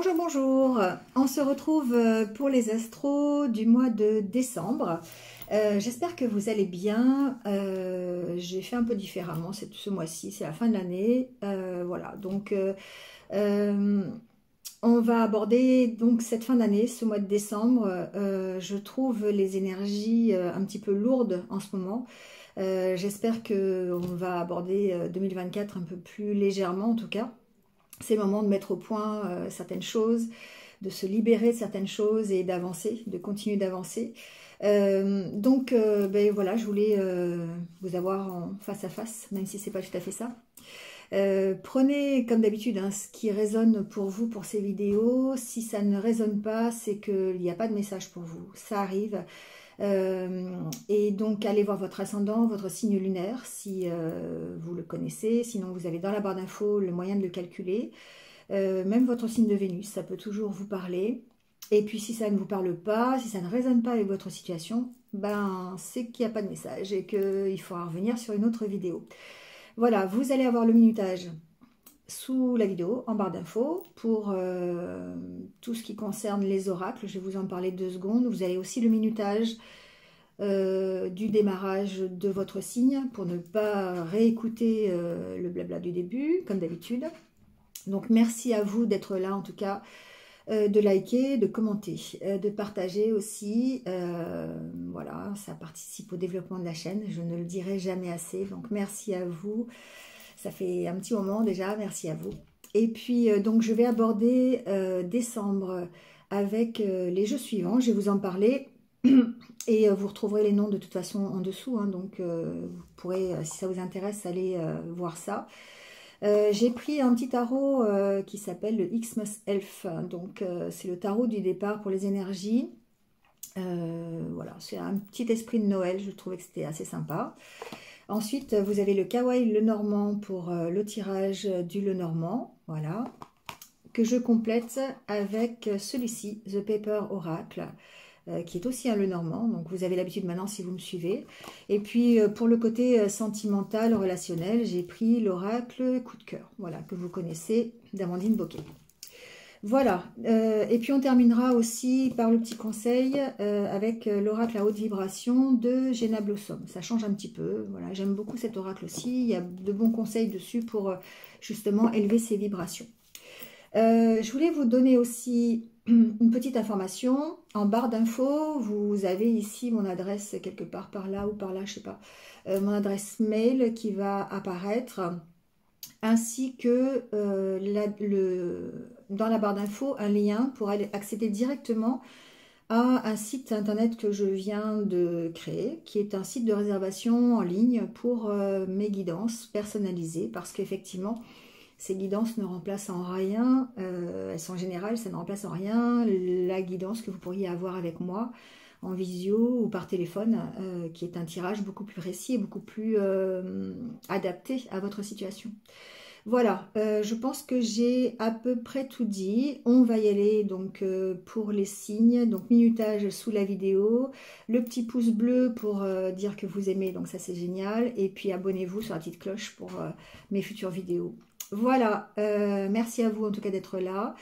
Bonjour, bonjour. On se retrouve pour les astros du mois de décembre. J'espère que vous allez bien. J'ai fait un peu différemment ce mois-ci, c'est la fin de l'année. Voilà, donc on va aborder donc cette fin d'année, ce mois de décembre. Je trouve les énergies un petit peu lourdes en ce moment. J'espère qu'on va aborder 2024 un peu plus légèrement en tout cas. C'est le moment de mettre au point certaines choses, de se libérer de certaines choses et d'avancer, de continuer d'avancer. Donc voilà, je voulais vous avoir en face à face, même si c'est pas tout à fait ça. Prenez comme d'habitude ce qui résonne pour vous pour ces vidéos. Si ça ne résonne pas, c'est qu'il n'y a pas de message pour vous. Ça arrive. Et donc allez voir votre ascendant, votre signe lunaire si vous le connaissez, sinon vous avez dans la barre d'infos le moyen de le calculer, même votre signe de Vénus, ça peut toujours vous parler. Et puis si ça ne vous parle pas, si ça ne résonne pas avec votre situation, ben c'est qu'il n'y a pas de message et qu'il faudra revenir sur une autre vidéo. Voilà, vous allez avoir le minutage sous la vidéo, en barre d'infos, pour tout ce qui concerne les oracles. Je vais vous en parler 2 secondes. Vous avez aussi le minutage du démarrage de votre signe, pour ne pas réécouter le blabla du début, comme d'habitude. Donc merci à vous d'être là, en tout cas, de liker, de commenter, de partager aussi. Voilà, ça participe au développement de la chaîne, je ne le dirai jamais assez. Donc merci à vous. Ça fait un petit moment déjà, merci à vous. Et puis, donc, je vais aborder décembre avec les jeux suivants. Je vais vous en parler et vous retrouverez les noms de toute façon en dessous. Hein, donc, vous pourrez, si ça vous intéresse, aller voir ça. J'ai pris un petit tarot qui s'appelle le Xmas Elf. Donc, c'est le tarot du départ pour les énergies. Voilà, c'est un petit esprit de Noël. Je trouvais que c'était assez sympa. Ensuite, vous avez le Kawaii Lenormand pour le tirage du Lenormand, voilà, que je complète avec celui-ci, The Paper Oracle, qui est aussi un Lenormand, donc vous avez l'habitude maintenant si vous me suivez. Et puis, pour le côté sentimental, relationnel, j'ai pris l'Oracle Coup de cœur, voilà, que vous connaissez, d'Amandine Bocquet. Voilà, et puis on terminera aussi par le petit conseil avec l'oracle à haute vibration de Jenna Blossom. Ça change un petit peu, voilà, j'aime beaucoup cet oracle aussi, il y a de bons conseils dessus pour justement élever ses vibrations. Je voulais vous donner aussi une petite information. En barre d'infos, vous avez ici mon adresse quelque part par là ou par là, je sais pas, mon adresse mail qui va apparaître, ainsi que dans la barre d'infos, un lien pour aller accéder directement à un site internet que je viens de créer, qui est un site de réservation en ligne pour mes guidances personnalisées, parce qu'effectivement, ces guidances ne remplacent en rien, elles sont générales, ça ne remplace en rien la guidance que vous pourriez avoir avec moi, en visio ou par téléphone, qui est un tirage beaucoup plus précis et beaucoup plus adapté à votre situation. Voilà, je pense que j'ai à peu près tout dit. On va y aller donc pour les signes, donc minutage sous la vidéo, le petit pouce bleu pour dire que vous aimez, donc ça c'est génial, et puis abonnez-vous sur la petite cloche pour mes futures vidéos. Voilà, merci à vous en tout cas d'être là.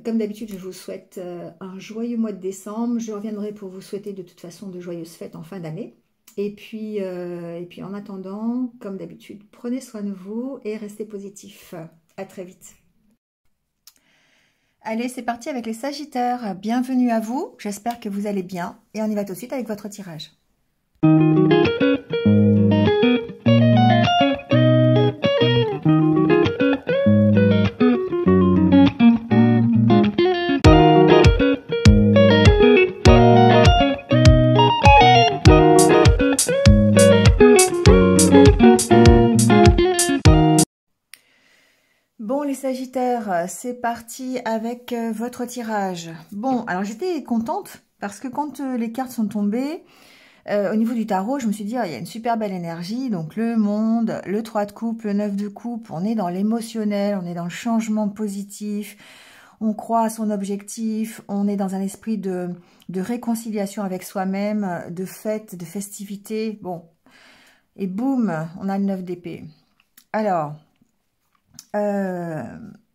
Comme d'habitude, je vous souhaite un joyeux mois de décembre. Je reviendrai pour vous souhaiter de toute façon de joyeuses fêtes en fin d'année. Et puis en attendant, comme d'habitude, prenez soin de vous et restez positifs. À très vite. Allez, c'est parti avec les Sagittaires. Bienvenue à vous. J'espère que vous allez bien. Et on y va tout de suite avec votre tirage. Bon les Sagittaires, c'est parti avec votre tirage. Bon, alors j'étais contente parce que quand les cartes sont tombées, au niveau du tarot, je me suis dit, il y a une super belle énergie, donc le monde, le 3 de coupe, le 9 de coupe, on est dans l'émotionnel, on est dans le changement positif, on croit à son objectif, on est dans un esprit de réconciliation avec soi-même, de fête, de festivité, bon, et boum, on a le 9 d'épée. Alors...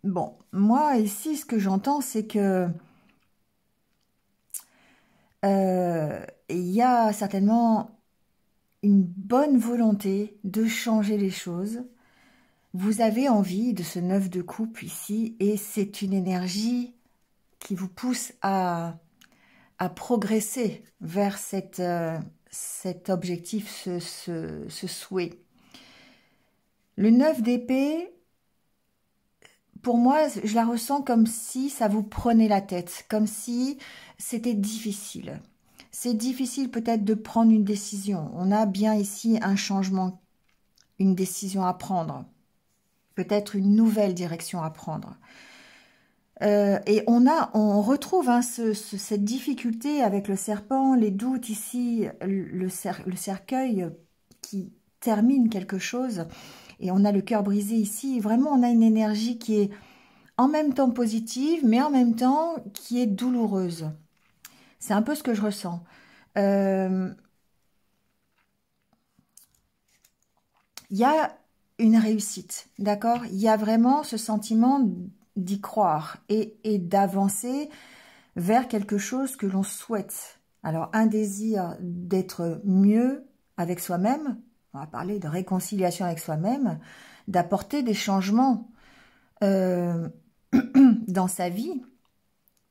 Bon, moi ici, ce que j'entends, c'est que il y a certainement une bonne volonté de changer les choses. Vous avez envie de ce 9 de coupe ici, et c'est une énergie qui vous pousse à progresser vers cet objectif, ce souhait. Le 9 d'épée, pour moi, je la ressens comme si ça vous prenait la tête, comme si c'était difficile. C'est difficile peut-être de prendre une décision. On a bien ici un changement, une décision à prendre. Peut-être une nouvelle direction à prendre. Et on retrouve hein, cette difficulté avec le serpent, les doutes ici, le cercueil qui termine quelque chose. Et on a le cœur brisé ici. Vraiment, on a une énergie qui est en même temps positive, mais en même temps qui est douloureuse. C'est un peu ce que je ressens. Il y a une réussite, d'accord? Il y a vraiment ce sentiment d'y croire et d'avancer vers quelque chose que l'on souhaite. Alors, un désir d'être mieux avec soi-même, on va parler de réconciliation avec soi-même, d'apporter des changements dans sa vie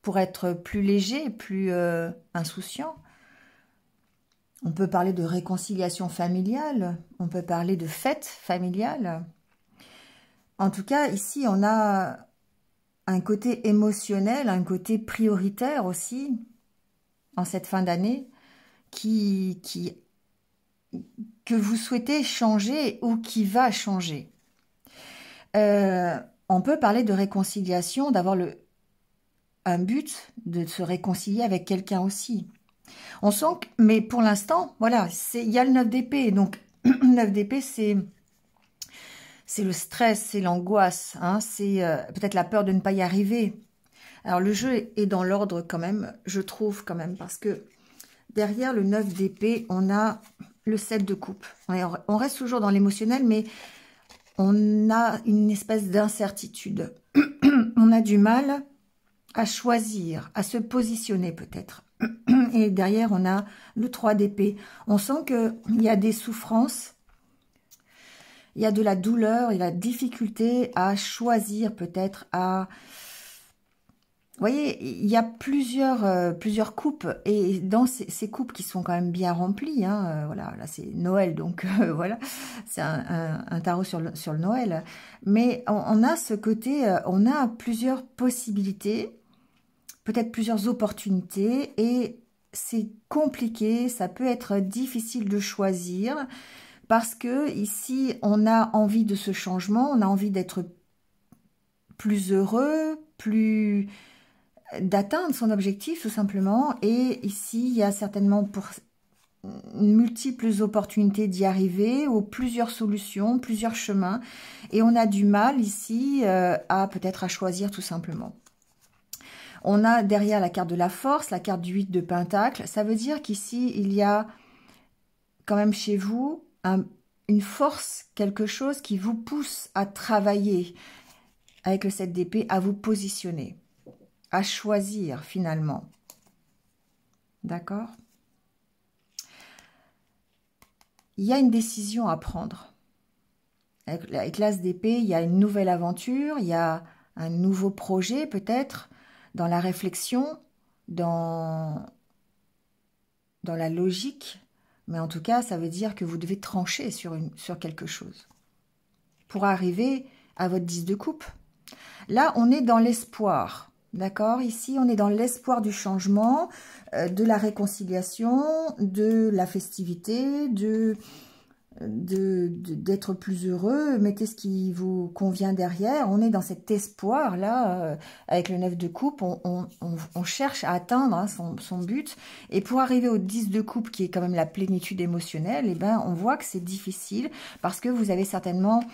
pour être plus léger, plus insouciant. On peut parler de réconciliation familiale, on peut parler de fête familiale. En tout cas, ici, on a un côté émotionnel, un côté prioritaire aussi, en cette fin d'année, que vous souhaitez changer ou qui va changer. On peut parler de réconciliation, d'avoir un but de se réconcilier avec quelqu'un aussi. On sent que, mais pour l'instant, voilà, il y a le 9 d'épée. Donc, 9 d'épée, c'est le stress, c'est l'angoisse, hein, c'est peut-être la peur de ne pas y arriver. Alors, le jeu est dans l'ordre quand même, je trouve quand même, parce que derrière le 9 d'épée, on a le 7 de coupe. On reste toujours dans l'émotionnel, mais on a une espèce d'incertitude. On a du mal à choisir, à se positionner peut-être. Et derrière, on a le 3 d'épée. On sent qu'il y a des souffrances, il y a de la douleur et la difficulté à choisir peut-être, à... Vous voyez, il y a plusieurs coupes, et dans ces coupes qui sont quand même bien remplies, hein, voilà, là c'est Noël, donc voilà, c'est un tarot sur le Noël. Mais on a ce côté, on a plusieurs possibilités, peut-être plusieurs opportunités, et c'est compliqué, ça peut être difficile de choisir, parce que ici, on a envie de ce changement, on a envie d'être plus heureux, d'atteindre son objectif tout simplement, et ici, il y a certainement pour multiples opportunités d'y arriver, ou plusieurs solutions, plusieurs chemins, et on a du mal ici peut-être à choisir tout simplement. On a derrière la carte de la force, la carte du 8 de Pentacle. Ça veut dire qu'ici, il y a quand même chez vous une force, quelque chose qui vous pousse à travailler avec le 7 d'épée, à vous positionner, à choisir finalement. D'accord? Il y a une décision à prendre. Avec l'as d'épée, il y a une nouvelle aventure, il y a un nouveau projet peut-être, dans la réflexion, dans la logique, mais en tout cas, ça veut dire que vous devez trancher sur quelque chose pour arriver à votre 10 de coupe. Là, on est dans l'espoir, d'accord? Ici, on est dans l'espoir du changement, de la réconciliation, de la festivité, d'être plus heureux, mettez ce qui vous convient derrière. On est dans cet espoir là, avec le 9 de coupe, on cherche à atteindre hein, son but, et pour arriver au 10 de coupe qui est quand même la plénitude émotionnelle, et ben on voit que c'est difficile parce que vous avez certainement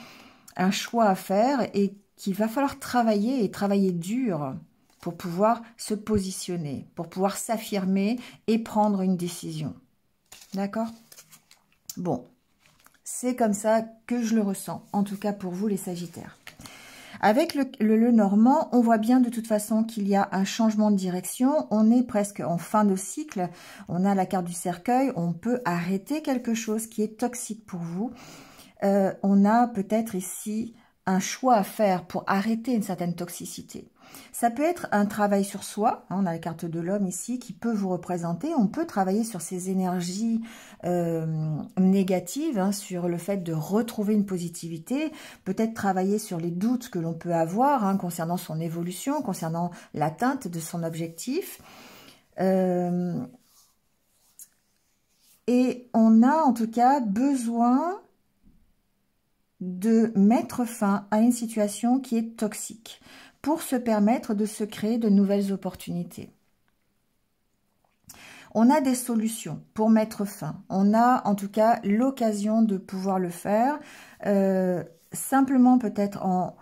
un choix à faire et qu'il va falloir travailler, et travailler dur pour pouvoir se positionner, pour pouvoir s'affirmer et prendre une décision. D'accord? Bon. C'est comme ça que je le ressens, en tout cas pour vous les Sagittaires. Avec le Normand, on voit bien de toute façon qu'il y a un changement de direction. On est presque en fin de cycle. On a la carte du cercueil. On peut arrêter quelque chose qui est toxique pour vous. On a peut-être ici un choix à faire pour arrêter une certaine toxicité. Ça peut être un travail sur soi, hein, on a la carte de l'homme ici qui peut vous représenter. On peut travailler sur ces énergies négatives, hein, sur le fait de retrouver une positivité, peut-être travailler sur les doutes que l'on peut avoir hein, concernant son évolution, concernant l'atteinte de son objectif. Et on a en tout cas besoin de mettre fin à une situation qui est toxique pour se permettre de se créer de nouvelles opportunités. On a des solutions pour mettre fin. On a en tout cas l'occasion de pouvoir le faire, simplement peut-être en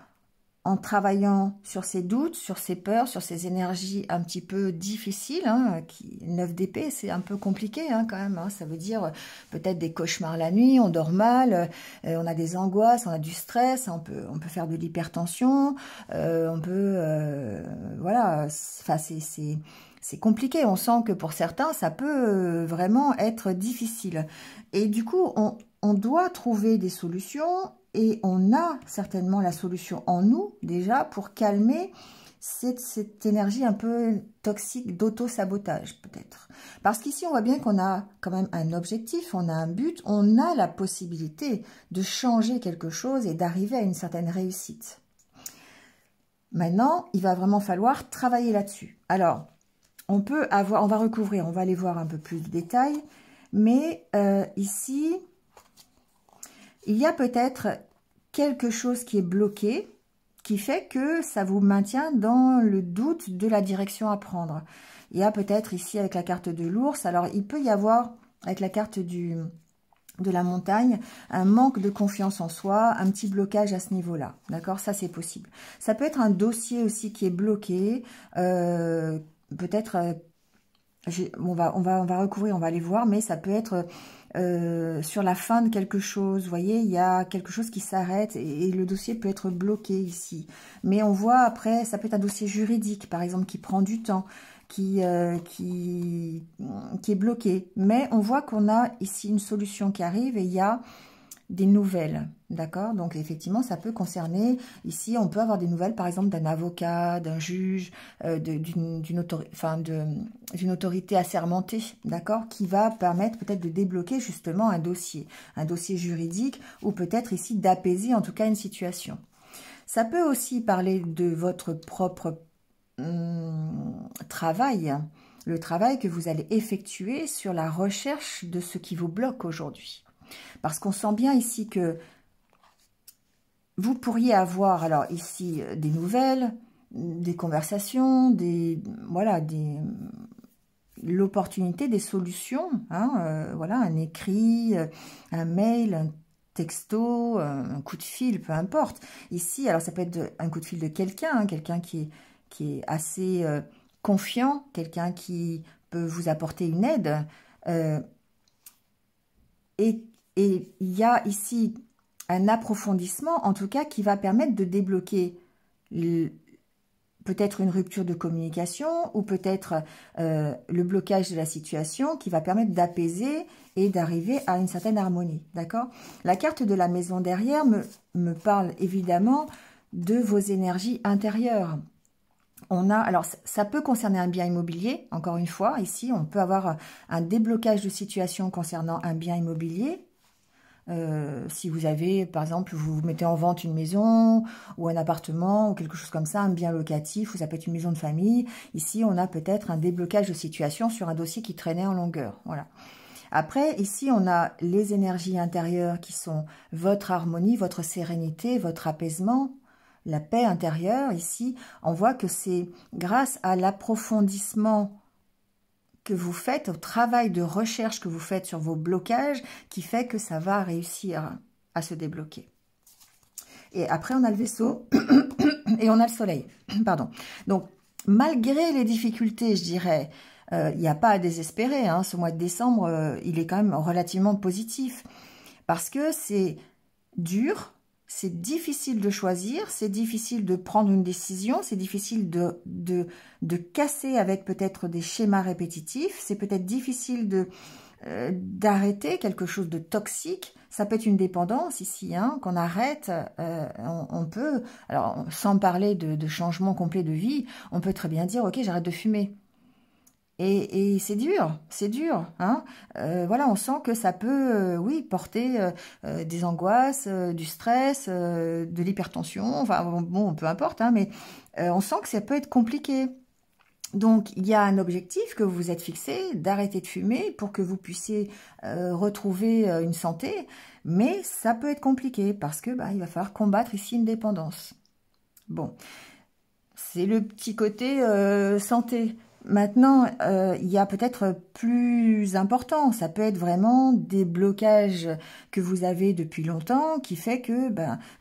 travaillant sur ses doutes, sur ses peurs, sur ses énergies un petit peu difficiles. Hein, 9 d'épée, c'est un peu compliqué hein, quand même. Hein, ça veut dire peut-être des cauchemars la nuit, on dort mal, on a des angoisses, on a du stress, on peut faire de l'hypertension, on peut... voilà, enfin c'est compliqué. On sent que pour certains, ça peut vraiment être difficile. Et du coup, on doit trouver des solutions. Et on a certainement la solution en nous, déjà, pour calmer cette énergie un peu toxique d'auto-sabotage, peut-être. Parce qu'ici, on voit bien qu'on a quand même un objectif, on a un but, on a la possibilité de changer quelque chose et d'arriver à une certaine réussite. Maintenant, il va vraiment falloir travailler là-dessus. Alors, on va recouvrir, on va aller voir un peu plus de détails, mais ici... il y a peut-être quelque chose qui est bloqué, qui fait que ça vous maintient dans le doute de la direction à prendre. Il y a peut-être ici avec la carte de l'ours, alors il peut y avoir avec la carte de la montagne, un manque de confiance en soi, un petit blocage à ce niveau-là. D'accord? Ça, c'est possible. Ça peut être un dossier aussi qui est bloqué, peut-être... on va recouvrir, on va aller voir, mais ça peut être sur la fin de quelque chose. Vous voyez, il y a quelque chose qui s'arrête et le dossier peut être bloqué ici. Mais on voit après, ça peut être un dossier juridique, par exemple, qui prend du temps, qui est bloqué. Mais on voit qu'on a ici une solution qui arrive et il y a des nouvelles, d'accord? Donc effectivement, ça peut concerner, ici on peut avoir des nouvelles par exemple d'un avocat, d'un juge, d'une autorité assermentée, d'accord? Qui va permettre peut-être de débloquer justement un dossier juridique ou peut-être ici d'apaiser en tout cas une situation. Ça peut aussi parler de votre propre travail, le travail que vous allez effectuer sur la recherche de ce qui vous bloque aujourd'hui. Parce qu'on sent bien ici que vous pourriez avoir, alors ici, des nouvelles, des conversations, l'opportunité, des solutions, hein, voilà, un écrit, un mail, un texto, un coup de fil, peu importe. Ici, alors ça peut être un coup de fil de quelqu'un, hein, quelqu'un qui est assez confiant, quelqu'un qui peut vous apporter une aide, et il y a ici un approfondissement, en tout cas, qui va permettre de débloquer peut-être une rupture de communication ou peut-être le blocage de la situation qui va permettre d'apaiser et d'arriver à une certaine harmonie, d'accord? La carte de la maison derrière me parle évidemment de vos énergies intérieures. Alors ça peut concerner un bien immobilier, encore une fois, ici on peut avoir un déblocage de situation concernant un bien immobilier. Si vous avez, par exemple, vous mettez en vente une maison ou un appartement ou quelque chose comme ça, un bien locatif ou ça peut être une maison de famille. Ici, on a peut-être un déblocage de situation sur un dossier qui traînait en longueur. Voilà. Après, ici, on a les énergies intérieures qui sont votre harmonie, votre sérénité, votre apaisement, la paix intérieure. Ici, on voit que c'est grâce à l'approfondissement que vous faites, au travail de recherche que vous faites sur vos blocages, qui fait que ça va réussir à se débloquer. Et après, on a le vaisseau et on a le soleil. Pardon. Donc, malgré les difficultés, je dirais, il n'y a pas à désespérer. Hein, ce mois de décembre, il est quand même relativement positif. Parce que c'est dur, C'est difficile de choisir, c'est difficile de prendre une décision, c'est difficile de casser avec peut-être des schémas répétitifs, c'est peut-être difficile d'arrêter quelque chose de toxique. Ça peut être une dépendance ici, hein, qu'on arrête. On peut, alors sans parler de changement complet de vie, on peut très bien dire, ok, j'arrête de fumer. Et c'est dur, hein. Voilà, on sent que ça peut, oui, porter des angoisses, du stress, de l'hypertension, enfin bon, peu importe, hein, mais on sent que ça peut être compliqué. Donc, il y a un objectif que vous vous êtes fixé, d'arrêter de fumer pour que vous puissiez retrouver une santé, mais ça peut être compliqué parce que il va falloir combattre ici une dépendance. Bon, c'est le petit côté santé. Maintenant, il y a peut-être plus important. Ça peut être vraiment des blocages que vous avez depuis longtemps qui fait que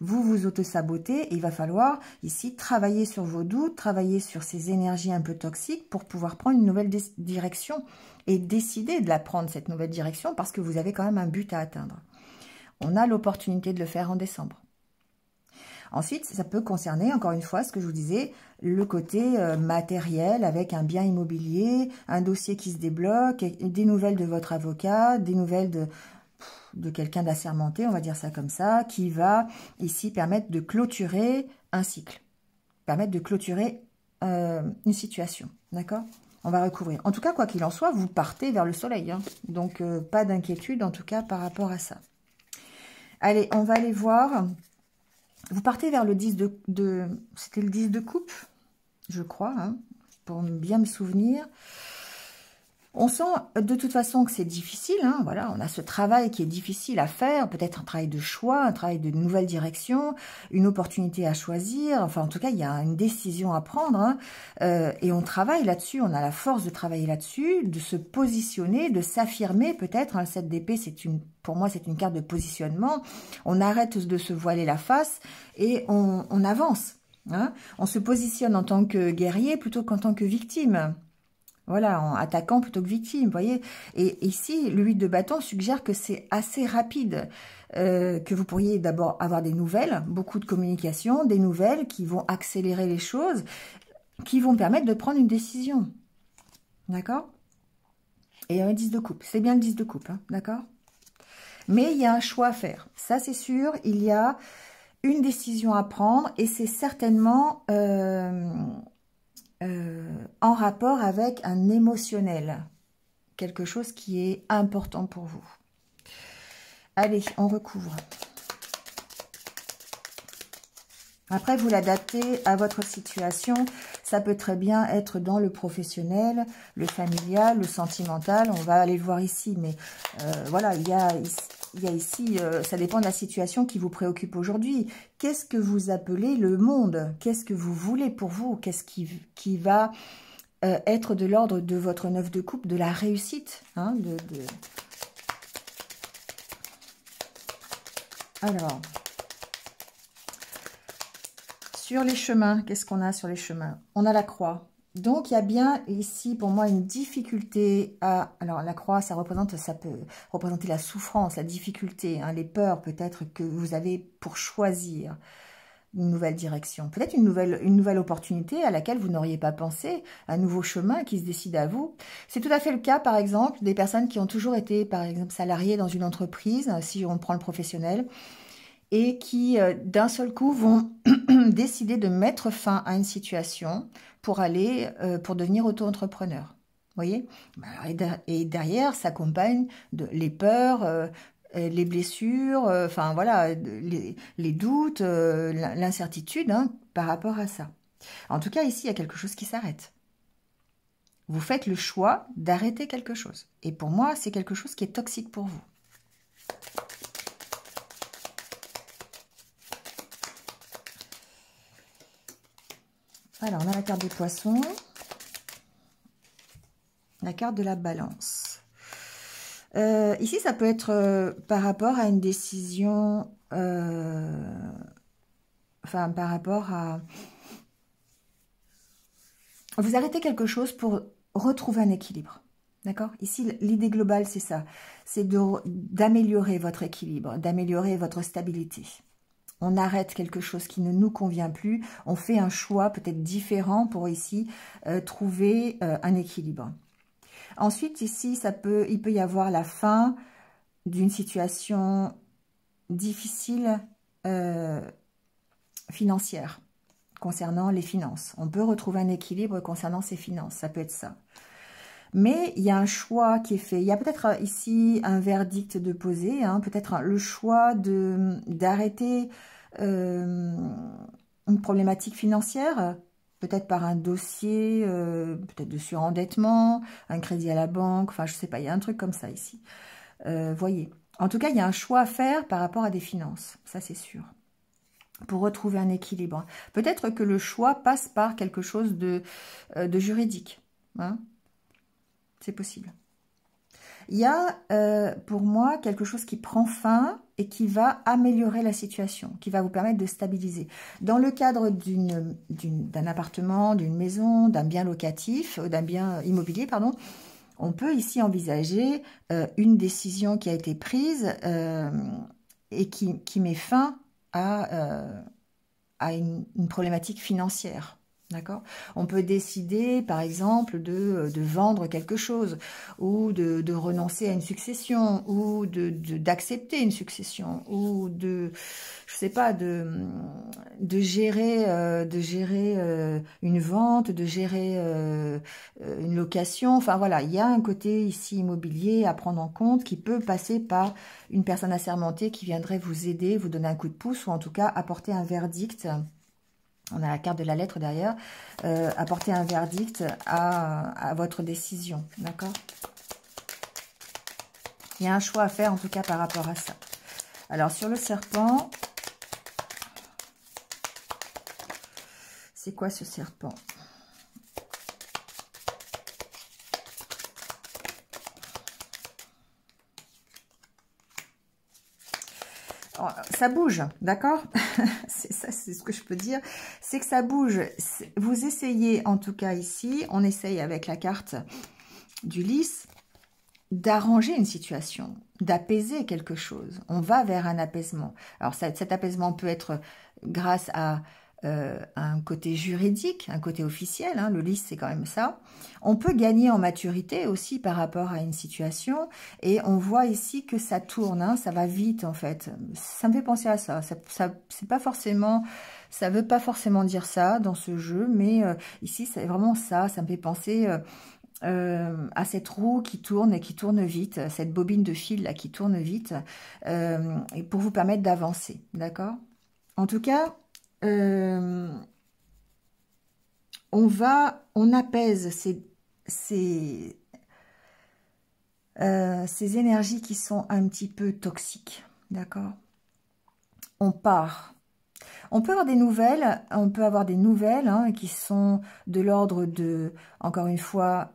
vous vous auto-sabotez. Et il va falloir ici travailler sur vos doutes, travailler sur ces énergies un peu toxiques pour pouvoir prendre une nouvelle direction et décider de la prendre, cette nouvelle direction, parce que vous avez quand même un but à atteindre. On a l'opportunité de le faire en décembre. Ensuite, ça peut concerner, encore une fois, ce que je vous disais, le côté matériel avec un bien immobilier, un dossier qui se débloque, des nouvelles de votre avocat, des nouvelles de quelqu'un d'assermenté, on va dire ça comme ça, qui va ici permettre de clôturer un cycle, permettre de clôturer une situation, d'accord? On va recouvrir. En tout cas, quoi qu'il en soit, vous partez vers le soleil, hein. Donc pas d'inquiétude en tout cas par rapport à ça. Allez, on va aller voir... Vous partez vers le 10 c'était le 10 de coupe, je crois, hein, pour bien me souvenir. On sent de toute façon que c'est difficile, hein, voilà, on a ce travail qui est difficile à faire, peut-être un travail de choix, un travail de nouvelle direction, une opportunité à choisir, enfin en tout cas il y a une décision à prendre, hein, et on travaille là-dessus, on a la force de travailler là-dessus, de se positionner, de s'affirmer peut-être, hein, le 7 d'épée pour moi c'est une carte de positionnement, on arrête de se voiler la face et on avance, hein, on se positionne en tant que guerrier plutôt qu'en tant que victime. Voilà, en attaquant plutôt que victime, vous voyez. Et ici, le 8 de bâton suggère que c'est assez rapide, que vous pourriez d'abord avoir des nouvelles, beaucoup de communication, des nouvelles qui vont accélérer les choses, qui vont permettre de prendre une décision. D'accord? Et un 10 de coupe, c'est bien le 10 de coupe, hein, d'accord? Mais il y a un choix à faire, ça c'est sûr, il y a une décision à prendre et c'est certainement... en rapport avec un émotionnel, quelque chose qui est important pour vous. Allez, on recouvre. Après, vous l'adaptez à votre situation. Ça peut très bien être dans le professionnel, le familial, le sentimental. On va aller le voir ici, mais voilà, il y a ici, ça dépend de la situation qui vous préoccupe aujourd'hui. Qu'est-ce que vous appelez le monde? Qu'est-ce que vous voulez pour vous? Qu'est-ce qui va être de l'ordre de votre 9 de coupe, de la réussite, hein, Alors, sur les chemins, qu'est-ce qu'on a sur les chemins? On a la croix. Donc, il y a bien ici, pour moi, une difficulté à... Alors, la croix, ça peut représenter la souffrance, la difficulté, hein, les peurs peut-être que vous avez pour choisir une nouvelle direction. Peut-être une nouvelle opportunité à laquelle vous n'auriez pas pensé, un nouveau chemin qui se décide à vous. C'est tout à fait le cas, par exemple, des personnes qui ont toujours été, par exemple, salariées dans une entreprise, si on prend le professionnel, et qui, d'un seul coup, vont décider de mettre fin à une situation pour devenir auto-entrepreneur. Vous voyez? Et derrière, s'accompagne les peurs, les blessures, enfin voilà, les doutes, l'incertitude, hein, par rapport à ça. En tout cas, ici, il y a quelque chose qui s'arrête. Vous faites le choix d'arrêter quelque chose. Et pour moi, c'est quelque chose qui est toxique pour vous. Alors, on a la carte des poissons, la carte de la balance. Ici, ça peut être par rapport à une décision, enfin, par rapport à... Vous arrêtez quelque chose pour retrouver un équilibre, d'accord? Ici, l'idée globale, c'est ça, c'est d'améliorer votre équilibre, d'améliorer votre stabilité. on arrête quelque chose qui ne nous convient plus, on fait un choix peut-être différent pour ici trouver un équilibre. Ensuite, ici, il peut y avoir la fin d'une situation difficile financière, concernant les finances. On peut retrouver un équilibre concernant ses finances, ça peut être ça. Mais il y a un choix qui est fait. Il y a peut-être ici un verdict de poser, hein, peut-être le choix d'arrêter une problématique financière, peut-être par un dossier, peut-être de surendettement, un crédit à la banque, enfin je sais pas, il y a un truc comme ça ici. Voyez. En tout cas, il y a un choix à faire par rapport à des finances, ça c'est sûr, pour retrouver un équilibre. Peut-être que le choix passe par quelque chose de juridique, hein. C'est possible. Il y a pour moi quelque chose qui prend fin et qui va améliorer la situation, qui va vous permettre de stabiliser. Dans le cadre d'un appartement, d'une maison, d'un bien locatif, d'un bien immobilier, pardon, on peut ici envisager une décision qui a été prise et qui met fin à une problématique financière. D'accord ? On peut décider, par exemple, de vendre quelque chose, ou de renoncer à une succession, ou d'accepter une succession, ou je sais pas, de gérer une vente, de gérer une location. Enfin voilà, il y a un côté ici immobilier à prendre en compte qui peut passer par une personne assermentée qui viendrait vous aider, vous donner un coup de pouce, ou en tout cas apporter un verdict. On a la carte de la lettre derrière. Apporter un verdict à votre décision. D'accord ? Il y a un choix à faire en tout cas par rapport à ça. Alors sur le serpent, c'est quoi ce serpent ? Ça bouge, d'accord? C'est ça, c'est ce que je peux dire. C'est que ça bouge. Vous essayez, en tout cas ici, on essaye avec la carte du lys, d'arranger une situation, d'apaiser quelque chose. On va vers un apaisement. Alors cet apaisement peut être grâce à un côté juridique, un côté officiel, hein, le lys c'est quand même ça. On peut gagner en maturité aussi par rapport à une situation et on voit ici que ça tourne, hein, ça va vite en fait. Ça me fait penser à ça. C'est pas forcément, ça veut pas forcément dire ça dans ce jeu, mais ici c'est vraiment ça. Ça me fait penser à cette roue qui tourne et qui tourne vite, cette bobine de fil là qui tourne vite, et pour vous permettre d'avancer, d'accord? En tout cas, on apaise ces énergies qui sont un petit peu toxiques, d'accord? On part. On peut avoir des nouvelles, hein, qui sont de l'ordre de, encore une fois,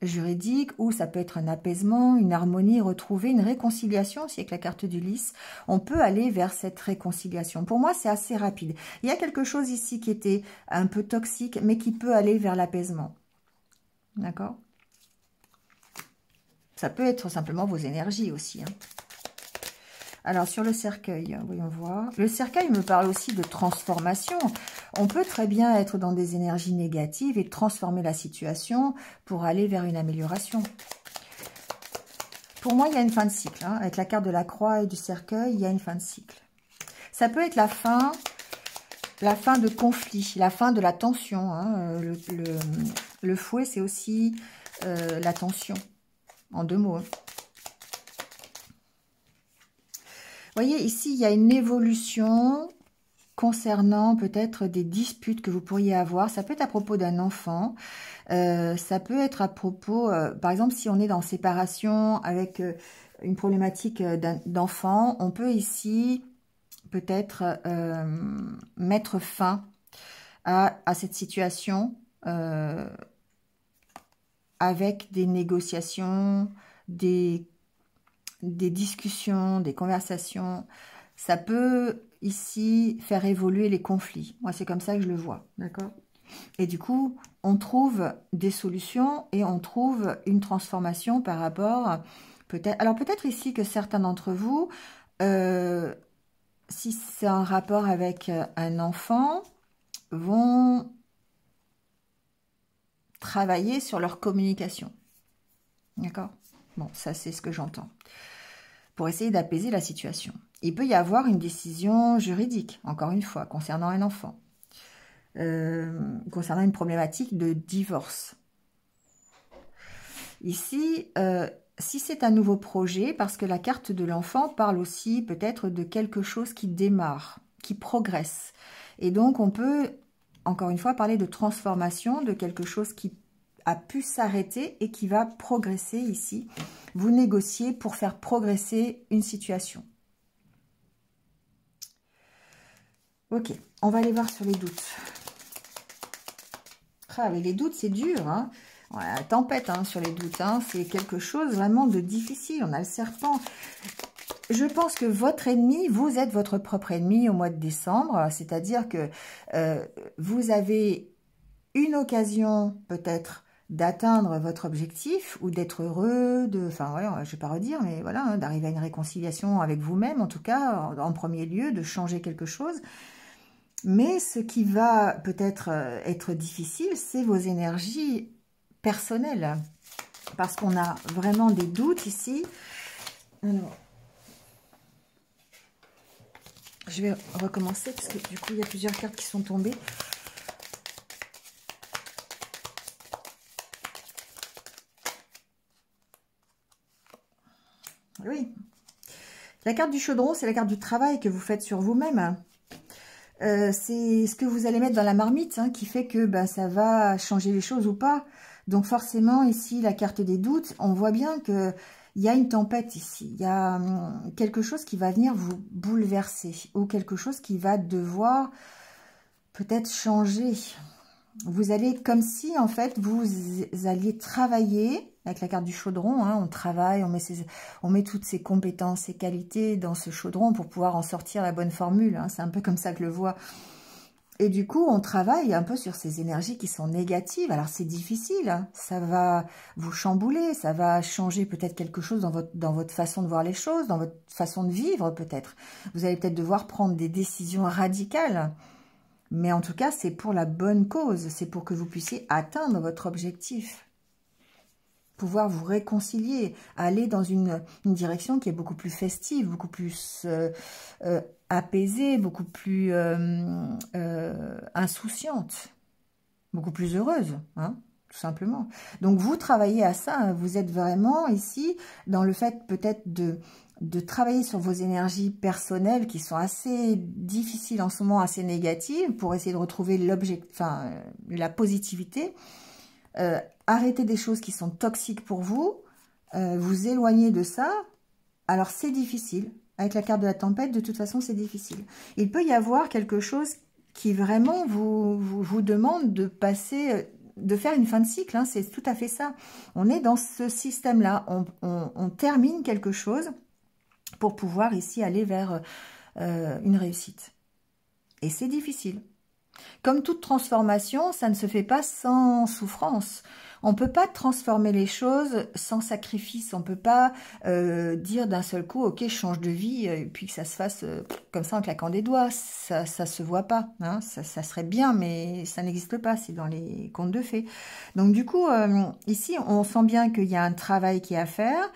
juridique, ou ça peut être un apaisement, une harmonie retrouvée, une réconciliation aussi avec la carte du lys. On peut aller vers cette réconciliation. Pour moi, c'est assez rapide. Il y a quelque chose ici qui était un peu toxique, mais qui peut aller vers l'apaisement. D'accord? Ça peut être simplement vos énergies aussi, hein. Alors, sur le cercueil, voyons voir. Le cercueil me parle aussi de transformation. On peut très bien être dans des énergies négatives et transformer la situation pour aller vers une amélioration. Pour moi, il y a une fin de cycle, hein. Avec la carte de la croix et du cercueil, il y a une fin de cycle. Ça peut être la fin de conflit, la fin de la tension, hein. Le fouet, c'est aussi la tension, en deux mots, hein. Vous voyez, ici, il y a une évolution concernant peut-être des disputes que vous pourriez avoir. Ça peut être à propos d'un enfant. Ça peut être à propos, par exemple, si on est en séparation avec une problématique d'enfant, on peut ici peut-être mettre fin à cette situation avec des négociations, des discussions, des conversations. Ça peut ici faire évoluer les conflits. Moi, c'est comme ça que je le vois, d'accord? Et du coup, on trouve des solutions et on trouve une transformation par rapport peut-être. Alors peut-être ici que certains d'entre vous, si c'est un rapport avec un enfant, vont travailler sur leur communication. D'accord? Bon, ça c'est ce que j'entends. Pour essayer d'apaiser la situation. Il peut y avoir une décision juridique, encore une fois, concernant un enfant. Concernant une problématique de divorce. Ici, si c'est un nouveau projet, parce que la carte de l'enfant parle aussi peut-être de quelque chose qui démarre, qui progresse. Et donc, on peut, encore une fois, parler de transformation, de quelque chose qui a pu s'arrêter et qui va progresser ici. Vous négociez pour faire progresser une situation. Ok, on va aller voir sur les doutes. Ah, mais les doutes, c'est dur, hein. Voilà, la tempête hein, sur les doutes, hein, c'est quelque chose vraiment de difficile. On a le serpent. Je pense que votre ennemi, vous êtes votre propre ennemi au mois de décembre. C'est-à-dire que vous avez une occasion peut-être d'atteindre votre objectif ou d'être heureux, enfin voilà, je ne vais pas redire, mais voilà, hein, d'arriver à une réconciliation avec vous-même, en tout cas, en premier lieu, de changer quelque chose. Mais ce qui va peut-être être difficile, c'est vos énergies personnelles. Parce qu'on a vraiment des doutes ici. Alors, je vais recommencer parce que du coup, il y a plusieurs cartes qui sont tombées. Oui. La carte du chaudron, c'est la carte du travail que vous faites sur vous-même. C'est ce que vous allez mettre dans la marmite hein, qui fait que ben, ça va changer les choses ou pas. Donc forcément, ici, la carte des doutes, on voit bien qu'il y a une tempête ici. Il y a quelque chose qui va venir vous bouleverser ou quelque chose qui va devoir peut-être changer. Vous allez, comme si, en fait, vous alliez travailler avec la carte du chaudron. Hein, on travaille, on met toutes ses compétences, ses qualités dans ce chaudron pour pouvoir en sortir la bonne formule. Hein, c'est un peu comme ça que je le vois. Et du coup, on travaille un peu sur ces énergies qui sont négatives. Alors, c'est difficile. Hein, ça va vous chambouler. Ça va changer peut-être quelque chose dans votre façon de voir les choses, dans votre façon de vivre peut-être. Vous allez peut-être devoir prendre des décisions radicales. Mais en tout cas, c'est pour la bonne cause. C'est pour que vous puissiez atteindre votre objectif. Pouvoir vous réconcilier. Aller dans une direction qui est beaucoup plus festive, beaucoup plus apaisée, beaucoup plus insouciante. Beaucoup plus heureuse, hein, tout simplement. Donc, vous travaillez à ça. Hein. Vous êtes vraiment ici dans le fait peut-être de travailler sur vos énergies personnelles qui sont assez difficiles en ce moment, assez négatives, pour essayer de retrouver la positivité. Arrêter des choses qui sont toxiques pour vous, vous éloigner de ça. Alors, c'est difficile. Avec la carte de la tempête, de toute façon, c'est difficile. Il peut y avoir quelque chose qui vraiment vous demande de passer... de faire une fin de cycle, hein, c'est tout à fait ça. On est dans ce système-là. On termine quelque chose pour pouvoir ici aller vers une réussite. Et c'est difficile. Comme toute transformation, ça ne se fait pas sans souffrance. On ne peut pas transformer les choses sans sacrifice. On ne peut pas dire d'un seul coup, ok, je change de vie, et puis que ça se fasse comme ça en claquant des doigts. Ça se voit pas. Hein. Ça serait bien, mais ça n'existe pas. C'est dans les contes de fées. Donc du coup, ici, on sent bien qu'il y a un travail qui est à faire.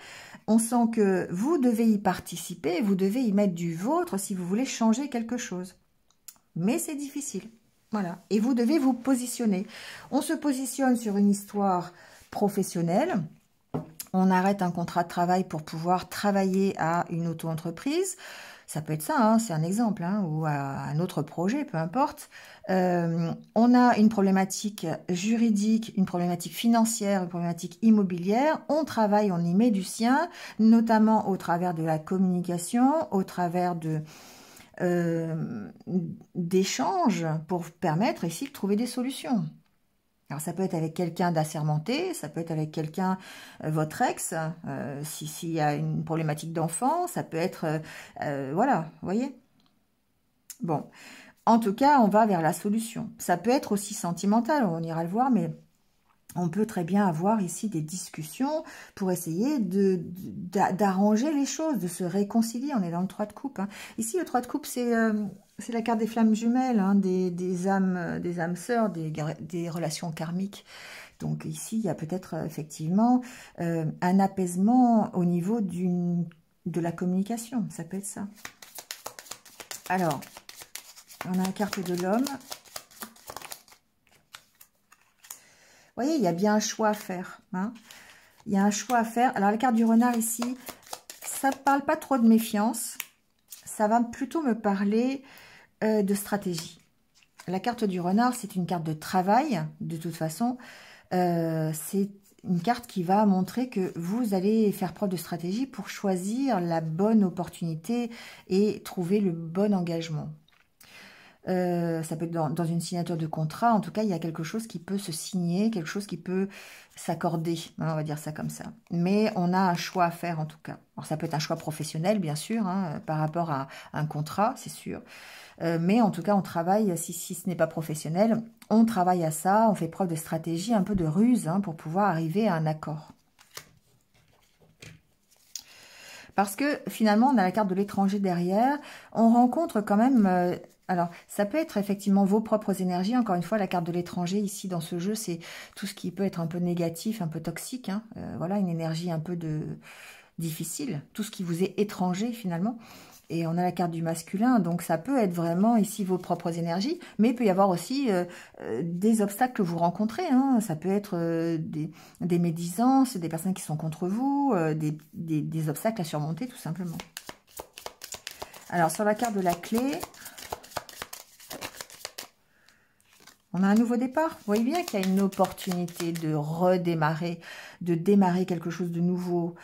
On sent que vous devez y participer, vous devez y mettre du vôtre si vous voulez changer quelque chose. Mais c'est difficile. Voilà. Et vous devez vous positionner. On se positionne sur une histoire professionnelle. On arrête un contrat de travail pour pouvoir travailler à une auto-entreprise. Ça peut être ça, hein, c'est un exemple, hein, ou à un autre projet, peu importe. On a une problématique juridique, une problématique financière, une problématique immobilière. On travaille, on y met du sien, notamment au travers de la communication, au travers d'échanges pour permettre ici de trouver des solutions. Alors, ça peut être avec quelqu'un d'assermenté, ça peut être avec quelqu'un, votre ex, s'il y a une problématique d'enfant, ça peut être... voilà, vous voyez. Bon, en tout cas, on va vers la solution. Ça peut être aussi sentimental, on ira le voir, mais on peut très bien avoir ici des discussions pour essayer d'arranger les choses, de se réconcilier. On est dans le 3 de coupe. Hein. Ici, le 3 de coupe, c'est la carte des flammes jumelles, hein, des âmes sœurs, des relations karmiques. Donc ici, il y a peut-être effectivement un apaisement au niveau de la communication. Ça peut être ça. Alors, on a la carte de l'homme. Vous voyez, il y a bien un choix à faire. Hein. Il y a un choix à faire. Alors, la carte du renard ici, ça ne parle pas trop de méfiance. Ça va plutôt me parler de stratégie. La carte du renard, c'est une carte de travail, de toute façon. C'est une carte qui va montrer que vous allez faire preuve de stratégie pour choisir la bonne opportunité et trouver le bon engagement. Ça peut être dans une signature de contrat. En tout cas, il y a quelque chose qui peut se signer, quelque chose qui peut s'accorder. Hein, on va dire ça comme ça. Mais on a un choix à faire en tout cas. Alors, ça peut être un choix professionnel, bien sûr, hein, par rapport à un contrat, c'est sûr. Mais en tout cas, on travaille, si ce n'est pas professionnel, on travaille à ça, on fait preuve de stratégie, un peu de ruse, hein, pour pouvoir arriver à un accord. Parce que finalement, on a la carte de l'étranger derrière. On rencontre quand même... alors, ça peut être effectivement vos propres énergies. Encore une fois, la carte de l'étranger ici dans ce jeu, c'est tout ce qui peut être un peu négatif, un peu toxique. Hein. Voilà, une énergie un peu difficile. Tout ce qui vous est étranger finalement. Et on a la carte du masculin, donc ça peut être vraiment ici vos propres énergies, mais il peut y avoir aussi des obstacles que vous rencontrez. Hein. Ça peut être des médisances, des personnes qui sont contre vous, des obstacles à surmonter tout simplement. Alors sur la carte de la clé, on a un nouveau départ. Vous voyez bien qu'il y a une opportunité de redémarrer, de démarrer quelque chose de nouveau,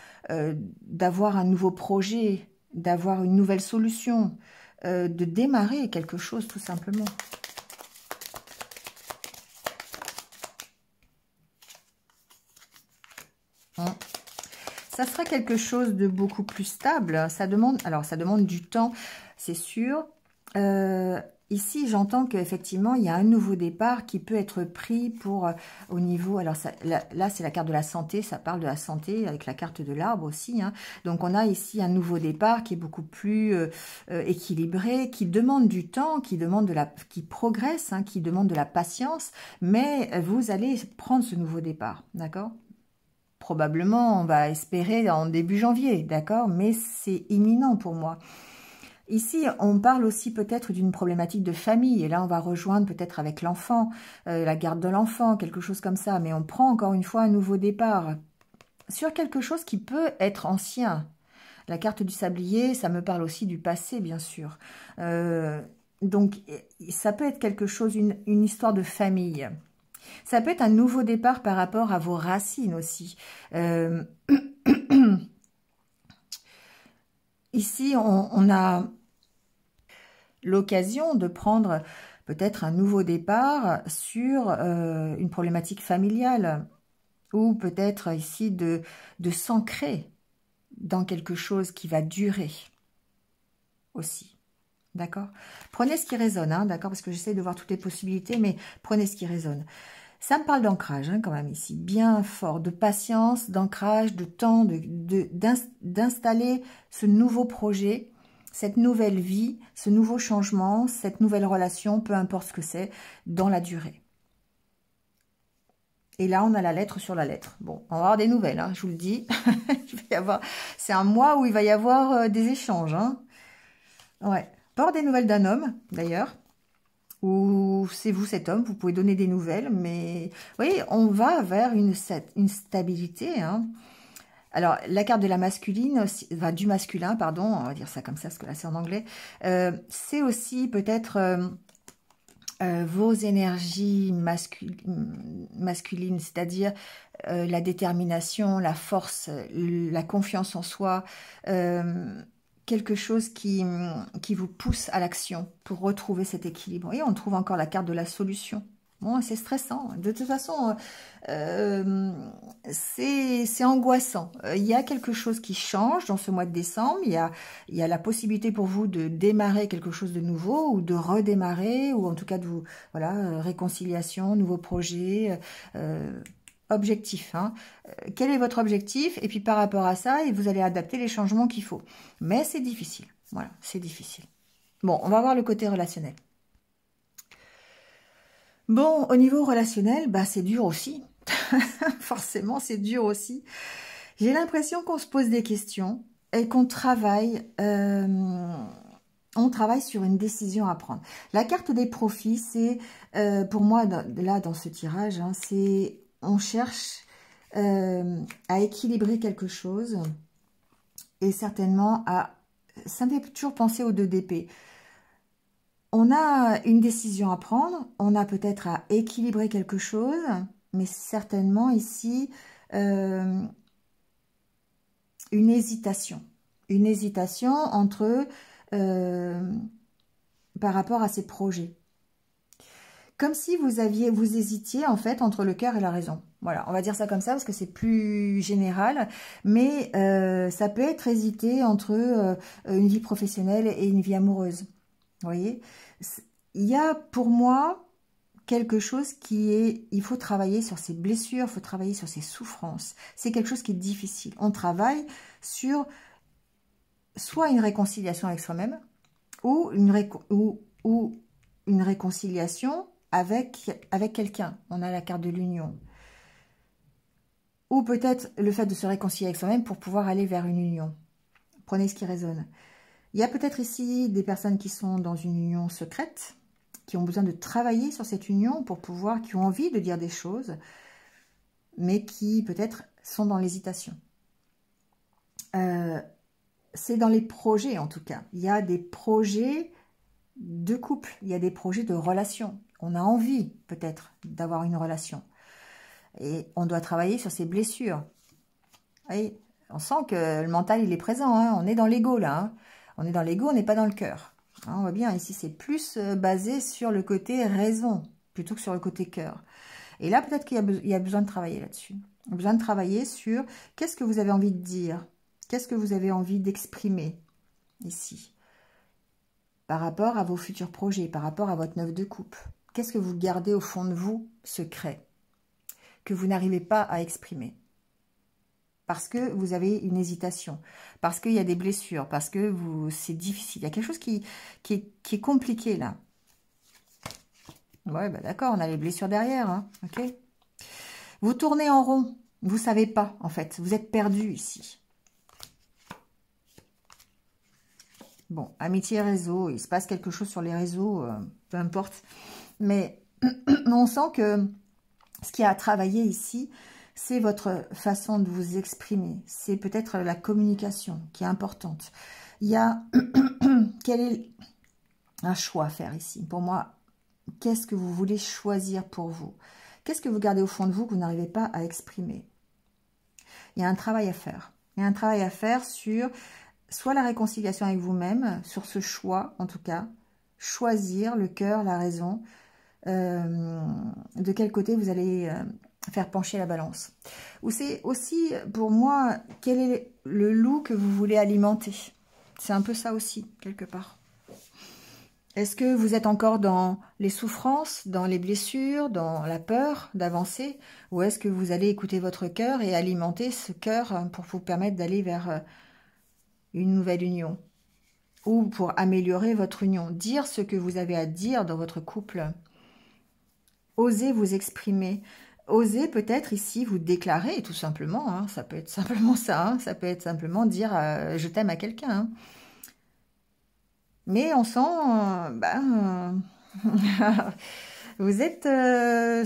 d'avoir un nouveau projet, d'avoir une nouvelle solution, de démarrer quelque chose tout simplement. Ça serait quelque chose de beaucoup plus stable. Ça demande, alors ça demande du temps, c'est sûr. Ici, j'entends qu'effectivement, il y a un nouveau départ qui peut être pris pour au niveau... Alors ça, là, c'est la carte de la santé, ça parle de la santé avec la carte de l'arbre aussi. Hein. Donc, on a ici un nouveau départ qui est beaucoup plus équilibré, qui demande du temps, qui progresse, hein, qui demande de la patience. Mais vous allez prendre ce nouveau départ, d'accord ? Probablement, on va espérer en début janvier, d'accord ? Mais c'est imminent pour moi. Ici, on parle aussi peut-être d'une problématique de famille. Et là, on va rejoindre peut-être avec l'enfant, la garde de l'enfant, quelque chose comme ça. Mais on prend encore une fois un nouveau départ sur quelque chose qui peut être ancien. La carte du sablier, ça me parle aussi du passé, bien sûr. Donc, ça peut être quelque chose, une histoire de famille. Ça peut être un nouveau départ par rapport à vos racines aussi. Ici, on a l'occasion de prendre peut-être un nouveau départ sur une problématique familiale ou peut-être ici de s'ancrer dans quelque chose qui va durer aussi. D'accord? Prenez ce qui résonne, hein, d'accord? Parce que j'essaie de voir toutes les possibilités, mais prenez ce qui résonne. Ça me parle d'ancrage, hein, quand même, ici. Bien fort, de patience, d'ancrage, de temps, d'installer ce nouveau projet, cette nouvelle vie, ce nouveau changement, cette nouvelle relation, peu importe ce que c'est, dans la durée. Et là, on a la lettre sur la lettre. Bon, on va avoir des nouvelles, hein, je vous le dis. C'est un mois où il va y avoir des échanges. Hein. Ouais. Pas des nouvelles d'un homme, d'ailleurs. Ou c'est vous cet homme, vous pouvez donner des nouvelles, mais vous voyez, on va vers une stabilité. Hein. Alors, la carte de la masculine, du masculin, pardon, on va dire ça comme ça, parce que là c'est en anglais, c'est aussi peut-être vos énergies masculines, c'est-à-dire la détermination, la force, la confiance en soi, quelque chose qui vous pousse à l'action pour retrouver cet équilibre. Et on trouve encore la carte de la solution. Bon, c'est stressant. De toute façon, c'est angoissant. Il y a quelque chose qui change dans ce mois de décembre. Il y a la possibilité pour vous de démarrer quelque chose de nouveau ou de redémarrer, ou en tout cas de vous, voilà, réconciliation, nouveau projet. objectif. Hein. Quel est votre objectif? Et puis par rapport à ça, vous allez adapter les changements qu'il faut. Mais c'est difficile. Voilà, c'est difficile. Bon, on va voir le côté relationnel. Bon, au niveau relationnel, bah, c'est dur aussi. Forcément, c'est dur aussi. J'ai l'impression qu'on se pose des questions et qu'on travaille, on travaille sur une décision à prendre. La carte des profits, c'est, pour moi, là, dans ce tirage, hein, c'est, on cherche à équilibrer quelque chose et certainement à, ça me fait toujours penser aux 2 d'épée. On a une décision à prendre, on a peut-être à équilibrer quelque chose, mais certainement ici, une hésitation entre, par rapport à ces projets. Comme si vous hésitiez en fait entre le cœur et la raison. Voilà, on va dire ça comme ça parce que c'est plus général, mais ça peut être hésité entre une vie professionnelle et une vie amoureuse. Vous voyez, il y a pour moi quelque chose qui est, il faut travailler sur ses blessures, il faut travailler sur ses souffrances. C'est quelque chose qui est difficile. On travaille sur soit une réconciliation avec soi-même ou une réconciliation avec quelqu'un. On a la carte de l'union. Ou peut-être le fait de se réconcilier avec soi-même pour pouvoir aller vers une union. Prenez ce qui résonne. Il y a peut-être ici des personnes qui sont dans une union secrète, qui ont besoin de travailler sur cette union pour pouvoir, qui ont envie de dire des choses, mais qui peut-être sont dans l'hésitation. C'est dans les projets en tout cas. Il y a des projets de couple, il y a des projets de relation. On a envie peut-être d'avoir une relation. Et on doit travailler sur ses blessures. Et on sent que le mental il est présent, hein. On est dans l'ego là. Hein. On est dans l'ego, on n'est pas dans le cœur. Hein, on voit bien, ici, c'est plus basé sur le côté raison, plutôt que sur le côté cœur. Et là, peut-être qu'il y a besoin de travailler là-dessus. Il y a besoin de travailler sur qu'est-ce que vous avez envie de dire, qu'est-ce que vous avez envie d'exprimer, ici, par rapport à vos futurs projets, par rapport à votre 9 de coupe. Qu'est-ce que vous gardez au fond de vous, secret, que vous n'arrivez pas à exprimer? Parce que vous avez une hésitation, parce qu'il y a des blessures, parce que c'est difficile. Il y a quelque chose qui est compliqué là. Ouais, bah d'accord, on a les blessures derrière, hein, ok. Vous tournez en rond, vous ne savez pas en fait, vous êtes perdu ici. Bon, amitié réseau, il se passe quelque chose sur les réseaux, peu importe. Mais on sent que ce qui a à travailler ici, c'est votre façon de vous exprimer. C'est peut-être la communication qui est importante. Il y a quel est un choix à faire ici? Pour moi, qu'est-ce que vous voulez choisir pour vous? Qu'est-ce que vous gardez au fond de vous que vous n'arrivez pas à exprimer? Il y a un travail à faire. Il y a un travail à faire sur soit la réconciliation avec vous-même, sur ce choix en tout cas, choisir le cœur, la raison, de quel côté vous allez faire pencher la balance. Ou c'est aussi, pour moi, quel est le loup que vous voulez alimenter. C'est un peu ça aussi, quelque part. Est-ce que vous êtes encore dans les souffrances, dans les blessures, dans la peur d'avancer? Ou est-ce que vous allez écouter votre cœur et alimenter ce cœur pour vous permettre d'aller vers une nouvelle union? Ou pour améliorer votre union, dire ce que vous avez à dire dans votre couple. Osez vous exprimer. Osez peut-être ici vous déclarer tout simplement. Hein. Ça peut être simplement ça. Hein. Ça peut être simplement dire je t'aime à quelqu'un. Hein. Mais on sent... vous êtes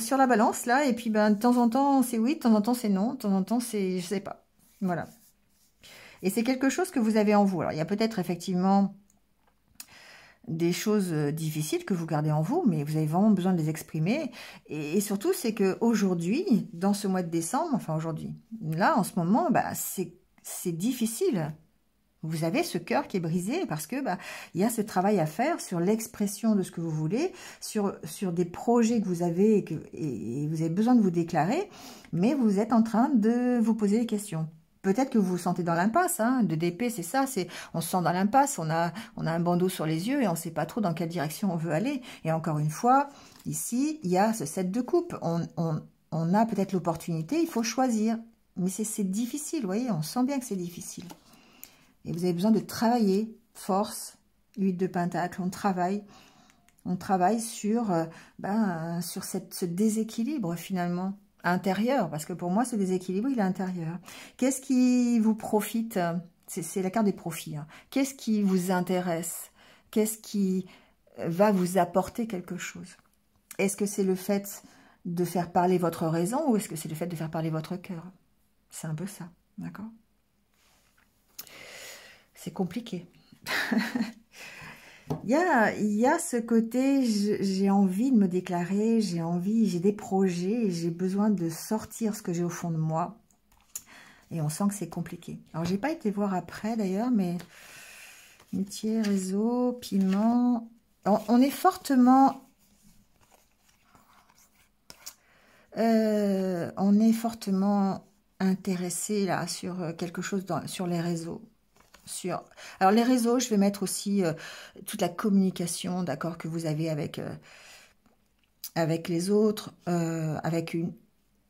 sur la balance là. Et puis de temps en temps c'est oui, de temps en temps c'est non. De temps en temps c'est je sais pas. Voilà. Et c'est quelque chose que vous avez en vous. Alors, il y a peut-être effectivement des choses difficiles que vous gardez en vous, mais vous avez vraiment besoin de les exprimer. Et surtout, c'est qu'aujourd'hui, dans ce mois de décembre, enfin aujourd'hui, là, en ce moment, c'est difficile. Vous avez ce cœur qui est brisé parce que il y a ce travail à faire sur l'expression de ce que vous voulez, sur des projets que vous avez et vous avez besoin de vous déclarer, mais vous êtes en train de vous poser des questions. Peut-être que vous vous sentez dans l'impasse, hein. De DP, c'est ça, on se sent dans l'impasse, on a un bandeau sur les yeux et on ne sait pas trop dans quelle direction on veut aller. Et encore une fois, ici, il y a ce 7 de coupe. on a peut-être l'opportunité, il faut choisir. Mais c'est difficile, vous voyez, on sent bien que c'est difficile. Et vous avez besoin de travailler, force, 8 de pentacle, on travaille sur, sur ce déséquilibre finalement intérieur, parce que pour moi, ce déséquilibre, il est intérieur. Qu'est-ce qui vous profite? C'est la carte des profits. Hein. Qu'est-ce qui vous intéresse? Qu'est-ce qui va vous apporter quelque chose? Est-ce que c'est le fait de faire parler votre raison ou est-ce que c'est le fait de faire parler votre cœur? C'est un peu ça, d'accord? C'est compliqué. Il y a ce côté, j'ai envie de me déclarer, j'ai des projets, j'ai besoin de sortir ce que j'ai au fond de moi. Et on sent que c'est compliqué. Alors, j'ai pas été voir après d'ailleurs, mais métier, réseau, piment. On est fortement intéressé là sur quelque chose sur les réseaux. Alors les réseaux, je vais mettre aussi toute la communication, d'accord, que vous avez avec les autres, avec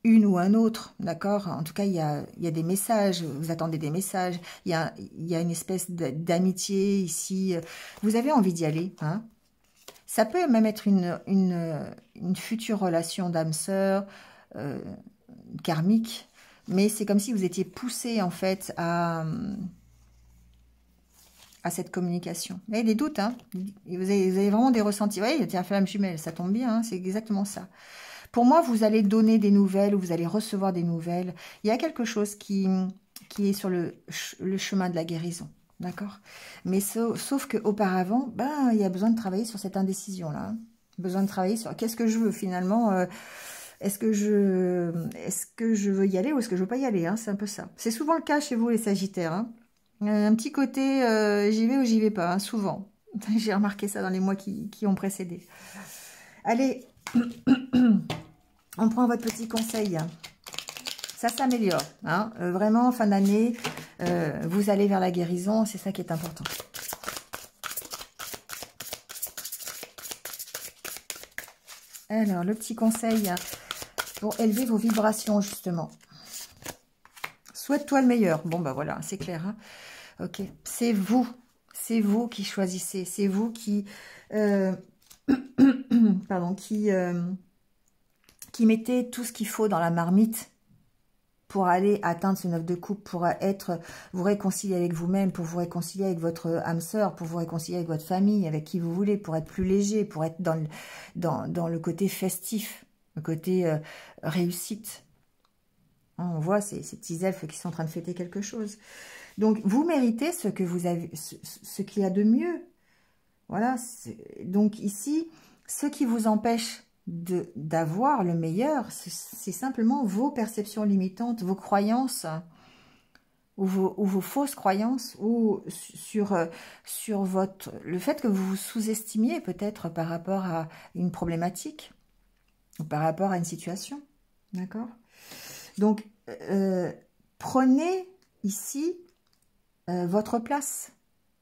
une ou un autre, d'accord. En tout cas, il y a des messages, vous attendez des messages, il y a une espèce d'amitié ici. Vous avez envie d'y aller, hein. Ça peut même être une future relation d'âme sœur, karmique, mais c'est comme si vous étiez poussé en fait à cette communication. Vous avez des doutes, hein. Vous avez vraiment des ressentis. Oui, tiens, flamme jumelle, ça tombe bien, hein, c'est exactement ça. Pour moi, vous allez donner des nouvelles ou vous allez recevoir des nouvelles. Il y a quelque chose qui est sur le chemin de la guérison, d'accord? Mais sauf qu'auparavant, il y a besoin de travailler sur cette indécision-là. Hein. Besoin de travailler sur qu'est-ce que je veux finalement. Est-ce que je veux y aller ou est-ce que je veux pas y aller, hein? C'est un peu ça. C'est souvent le cas chez vous, les Sagittaires, hein. Un petit côté, j'y vais ou j'y vais pas, hein, souvent. J'ai remarqué ça dans les mois qui ont précédé. Allez, on prend votre petit conseil. Ça s'améliore. Hein. Vraiment, fin d'année, vous allez vers la guérison, c'est ça qui est important. Alors, le petit conseil pour élever vos vibrations, justement. Souhaite-toi le meilleur. Bon, bah voilà, c'est clair. Hein. Ok, c'est vous qui choisissez. C'est vous qui, pardon, qui mettez tout ce qu'il faut dans la marmite pour aller atteindre ce 9 de coupe, pour vous réconcilier avec vous-même, pour vous réconcilier avec votre âme sœur, pour vous réconcilier avec votre famille, avec qui vous voulez, pour être plus léger, pour être dans le côté festif, le côté réussite. On voit ces petits elfes qui sont en train de fêter quelque chose. Donc, vous méritez ce que vous avez, ce qu'il y a de mieux. Voilà. Donc, ici, ce qui vous empêche d'avoir le meilleur, c'est simplement vos perceptions limitantes, vos croyances, ou vos fausses croyances, ou sur le fait que vous vous sous-estimiez peut-être par rapport à une problématique, ou par rapport à une situation. D'accord ? Donc, prenez ici votre place.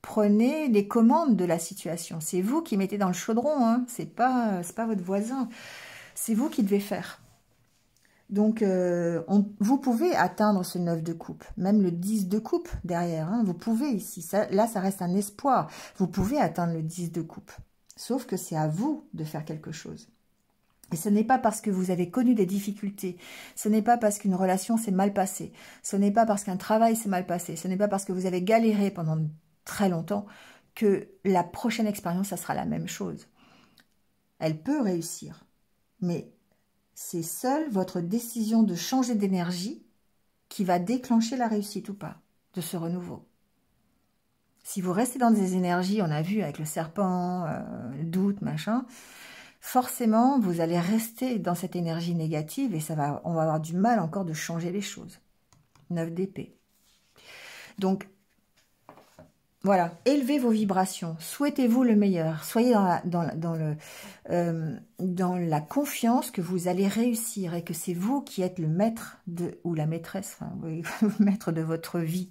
Prenez les commandes de la situation. C'est vous qui mettez dans le chaudron. Hein. C'est pas votre voisin. C'est vous qui devez faire. Donc, vous pouvez atteindre ce 9 de coupe. Même le 10 de coupe derrière. Hein. Vous pouvez ici. Là, ça reste un espoir. Vous pouvez atteindre le 10 de coupe. Sauf que c'est à vous de faire quelque chose. Et ce n'est pas parce que vous avez connu des difficultés, ce n'est pas parce qu'une relation s'est mal passée, ce n'est pas parce qu'un travail s'est mal passé, ce n'est pas parce que vous avez galéré pendant très longtemps que la prochaine expérience, ça sera la même chose. Elle peut réussir, mais c'est seule votre décision de changer d'énergie qui va déclencher la réussite ou pas de ce renouveau. Si vous restez dans des énergies, on a vu avec le serpent, le doute, machin, forcément, vous allez rester dans cette énergie négative et on va avoir du mal encore de changer les choses. 9 d'épée. Donc, voilà, élevez vos vibrations, souhaitez-vous le meilleur, soyez dans la confiance que vous allez réussir et que c'est vous qui êtes le maître ou la maîtresse, enfin, oui, le maître de votre vie.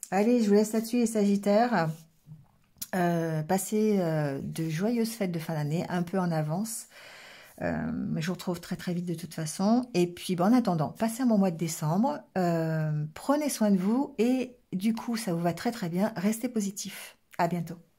Allez, je vous laisse là-dessus les Sagittaires. Passez de joyeuses fêtes de fin d'année, un peu en avance. Mais je vous retrouve très très vite de toute façon. Et puis en attendant, passez un bon mois de décembre. Prenez soin de vous et du coup, ça vous va très très bien. Restez positif. À bientôt.